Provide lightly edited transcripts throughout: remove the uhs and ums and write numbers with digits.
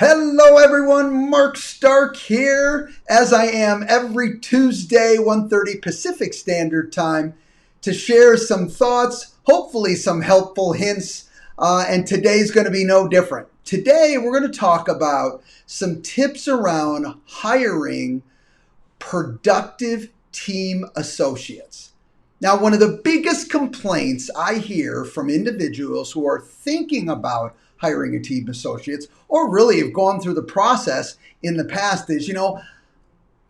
Hello everyone, Mark Stark here, as I am every Tuesday, 1:30 Pacific Standard Time, to share some thoughts, hopefully some helpful hints, and today's going to be no different. Today we're going to talk about some tips around hiring productive team associates. Now, one of the biggest complaints I hear from individuals who are thinking about hiring a team associates or really have gone through the process in the past is,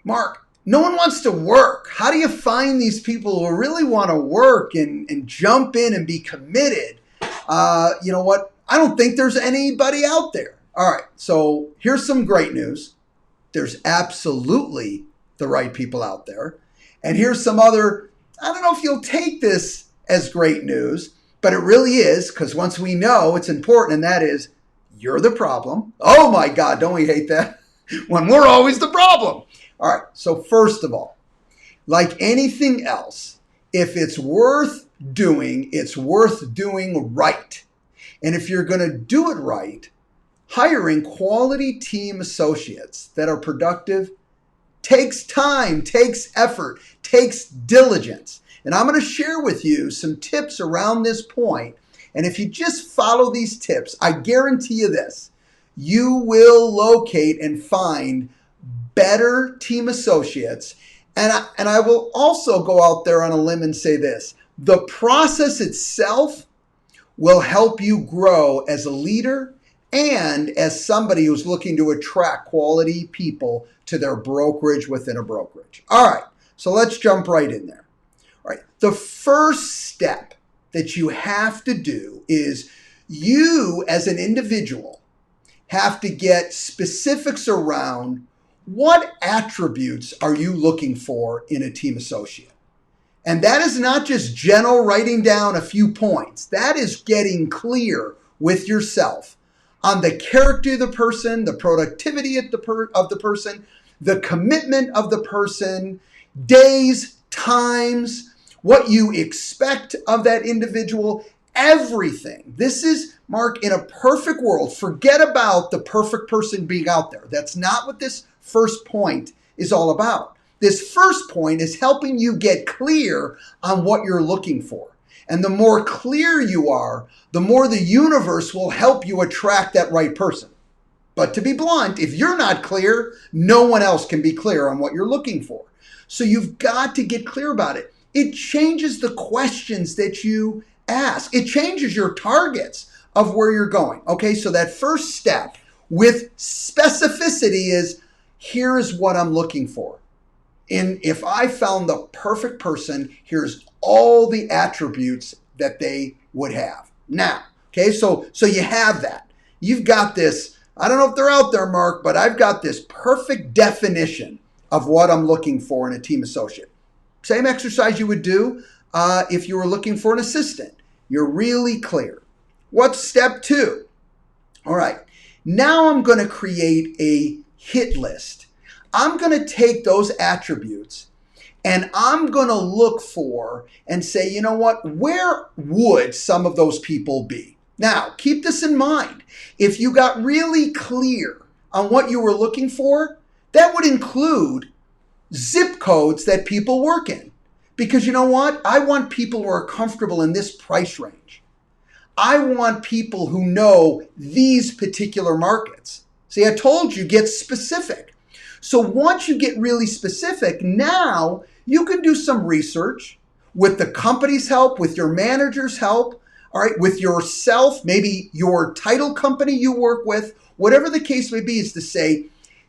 Mark, no one wants to work. How do you find these people who really want to work and jump in and be committed? You know what? I don't think there's anybody out there. All right, so here's some great news. There's absolutely the right people out there. And here's some other, I don't know if you'll take this as great news, but it really is, because once we know, it's important, and that is, you're the problem. Oh my God, don't we hate that? When we're always the problem. All right, so first of all, like anything else, if it's worth doing, it's worth doing right. And if you're going to do it right, hiring quality team associates that are productive takes time, takes effort, takes diligence. And I'm going to share with you some tips around this point. And if you just follow these tips, I guarantee you this, you will locate and find better team associates. And I will also go out there on a limb and say this, the process itself will help you grow as a leader and as somebody who's looking to attract quality people to their brokerage within a brokerage. All right, so let's jump right in there. All right, the first step that you have to do is you as an individual have to get specifics around what attributes are you looking for in a team associate. And that is not just general writing down a few points. That is getting clear with yourself on the character of the person, the productivity of the person, the commitment of the person, days, times, what you expect of that individual, everything. This is, Mark, in a perfect world, forget about the perfect person being out there. That's not what this first point is all about. This first point is helping you get clear on what you're looking for. And the more clear you are, the more the universe will help you attract that right person. But to be blunt, if you're not clear, no one else can be clear on what you're looking for. So you've got to get clear about it. It changes the questions that you ask. It changes your targets of where you're going. Okay, so that first step with specificity is, here is what I'm looking for. And if I found the perfect person, here's all the attributes that they would have. Now, okay, so you have that. You've got this, I don't know if they're out there, Mark, but I've got this perfect definition of what I'm looking for in a team associate. Same exercise you would do if you were looking for an assistant. You're really clear. What's step 2? All right, now I'm going to create a hit list. I'm going to take those attributes and I'm going to look for and say, you know what, where would some of those people be? Now, keep this in mind. If you got really clear on what you were looking for, that would include zip codes that people work in. Because you know what? I want people who are comfortable in this price range. I want people who know these particular markets. See, I told you, get specific. So once you get really specific, now you can do some research with the company's help, with your manager's help, all right, with yourself, maybe your title company you work with, whatever the case may be, is to say,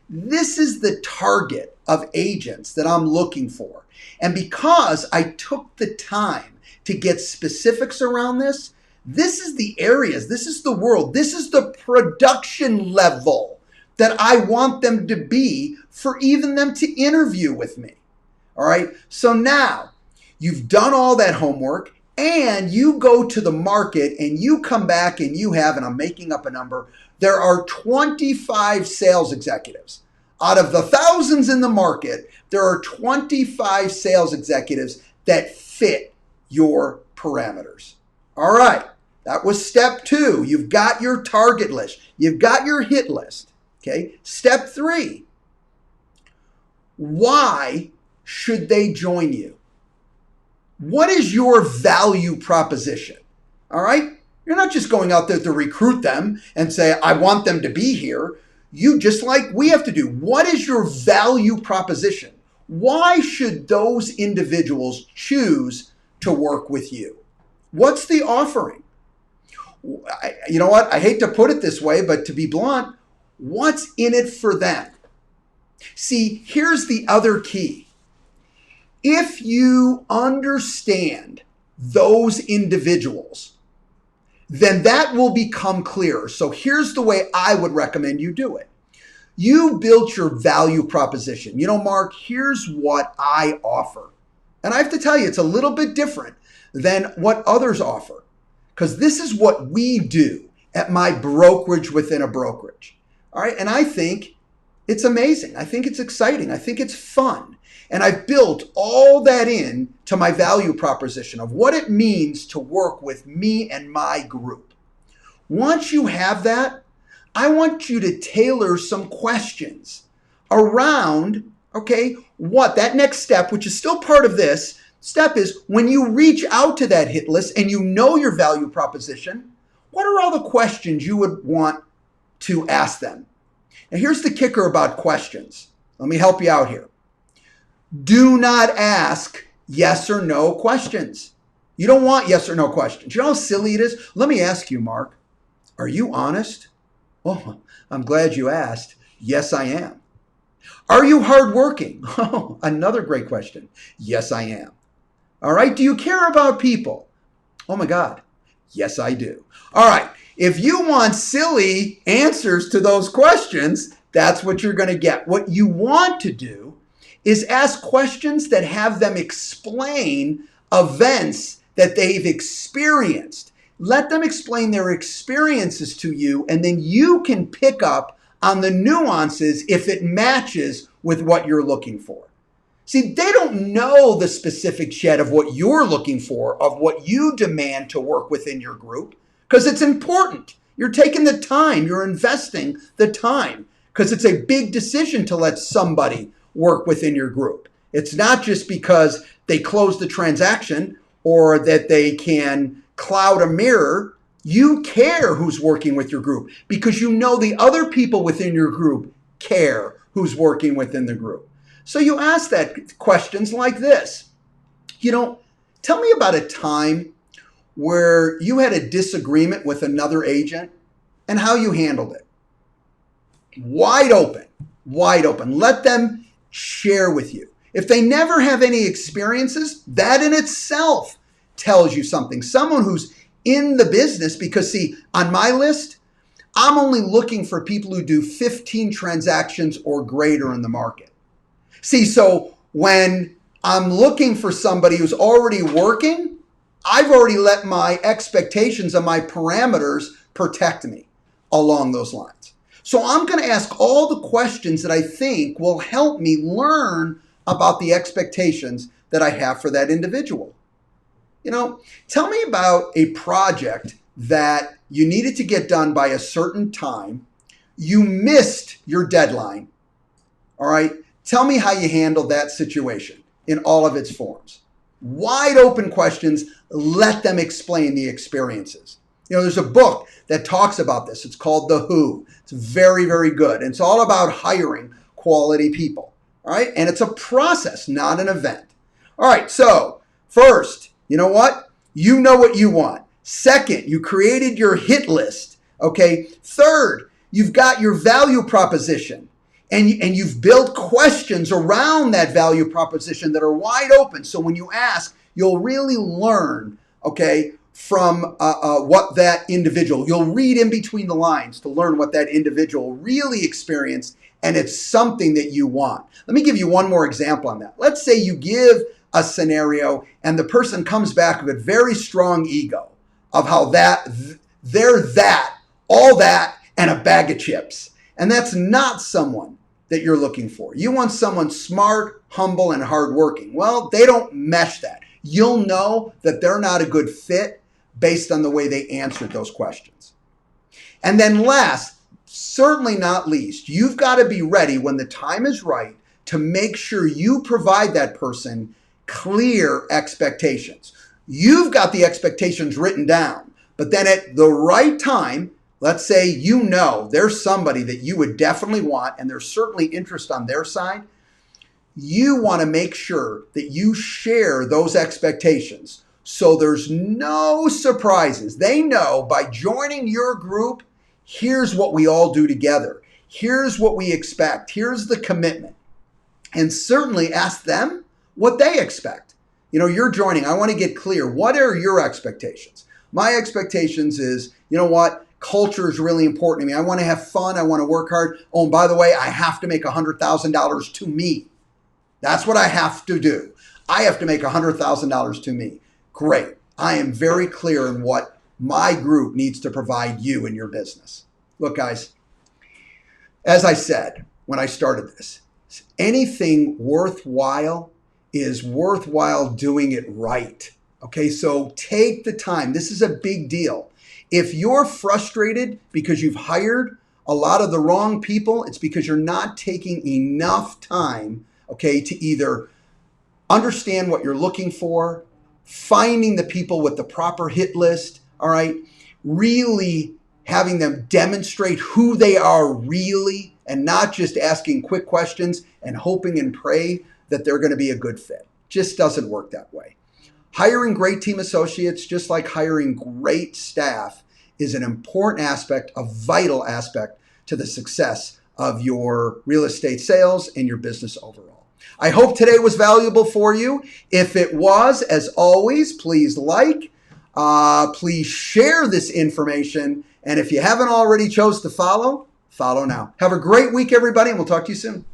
this is the target of agents that I'm looking for. And because I took the time to get specifics around this, this is the areas, this is the world, this is the production level that I want them to be for even them to interview with me. All right. So now you've done all that homework and you go to the market and you come back and you have, and I'm making up a number, there are 25 sales executives. Out of the thousands in the market, there are 25 sales executives that fit your parameters. All right. That was step 2. You've got your target list. You've got your hit list. Okay. Step 3, why should they join you? What is your value proposition? All right. You're not just going out there to recruit them and say, I want them to be here. You, just like we have to do, what is your value proposition? Why should those individuals choose to work with you? What's the offering? You know what? I hate to put it this way, but to be blunt, what's in it for them? See, here's the other key. If you understand those individuals, then that will become clearer. So here's the way I would recommend you do it. You built your value proposition. You know, Mark, here's what I offer. And I have to tell you, it's a little bit different than what others offer, because this is what we do at my brokerage within a brokerage. All right. And I think it's amazing. I think it's exciting. I think it's fun. And I've built all that in to my value proposition of what it means to work with me and my group. Once you have that, I want you to tailor some questions around, okay, what that next step, which is still part of this step, is when you reach out to that hit list and you know your value proposition, what are all the questions you would want to ask them? And here's the kicker about questions. Let me help you out here. Do not ask yes or no questions. You don't want yes or no questions. You know how silly it is? Let me ask you, Mark, are you honest? Oh, I'm glad you asked. Yes, I am. Are you hardworking? Oh, another great question. Yes, I am. All right. Do you care about people? Oh my God. Yes, I do. All right. If you want silly answers to those questions, that's what you're going to get. What you want to do is ask questions that have them explain events that they've experienced. Let them explain their experiences to you, and then you can pick up on the nuances if it matches with what you're looking for. See, they don't know the specifics yet of what you're looking for, of what you demand to work within your group, because it's important. You're taking the time, you're investing the time, because it's a big decision to let somebody work within your group. It's not just because they closed the transaction or that they can cloud a mirror. You care who's working with your group because you know the other people within your group care who's working within the group. So you ask that questions like this. Tell me about a time where you had a disagreement with another agent and how you handled it. Wide open, wide open. Let them share with you. If they never have any experiences, that in itself tells you something. Someone who's in the business, because see, on my list, I'm only looking for people who do 15 transactions or greater in the market. See, so when I'm looking for somebody who's already working, I've already let my expectations and my parameters protect me along those lines. So I'm going to ask all the questions that I think will help me learn about the expectations that I have for that individual. Tell me about a project that you needed to get done by a certain time. You missed your deadline. All right. Tell me how you handled that situation in all of its forms. Wide open questions. Let them explain the experiences. There's a book that talks about this. It's called The Who. It's very, very good. And it's all about hiring quality people. All right. And it's a process, not an event. All right. So first, you know what? You know what you want. Second, you created your hit list. Okay. Third, you've got your value proposition. And you've built questions around that value proposition that are wide open. So when you ask, you'll really learn, okay, from what that individual, you'll read in between the lines to learn what that individual really experienced, and it's something that you want. Let me give you one more example on that. Let's say you give a scenario and the person comes back with a very strong ego of how they're that, all that, and a bag of chips. And that's not someone that you're looking for. You want someone smart, humble, and hardworking. Well, they don't mesh that. You'll know that they're not a good fit based on the way they answered those questions. And then last, certainly not least, you've got to be ready when the time is right to make sure you provide that person clear expectations. You've got the expectations written down, but then at the right time, let's say you know there's somebody that you would definitely want and there's certainly interest on their side. You want to make sure that you share those expectations so there's no surprises. They know by joining your group, here's what we all do together. Here's what we expect. Here's the commitment. And certainly ask them what they expect. You're joining. I want to get clear. What are your expectations? My expectations is, you know what? Culture is really important to me. I want to have fun. I want to work hard. Oh, and by the way, I have to make $100,000 to me. That's what I have to do. I have to make $100,000 to me. Great. I am very clear in what my group needs to provide you in your business. Look, guys, as I said when I started this, anything worthwhile is worthwhile doing it right. Okay, so take the time. This is a big deal. If you're frustrated because you've hired a lot of the wrong people, it's because you're not taking enough time, okay, to either understand what you're looking for, finding the people with the proper hit list, all right, really having them demonstrate who they are really and not just asking quick questions and hoping and pray that they're going to be a good fit. Just doesn't work that way. Hiring great team associates, just like hiring great staff, is an important aspect, a vital aspect to the success of your real estate sales and your business overall. I hope today was valuable for you. If it was, as always, please please share this information. And if you haven't already chose to follow now. Have a great week, everybody, and we'll talk to you soon.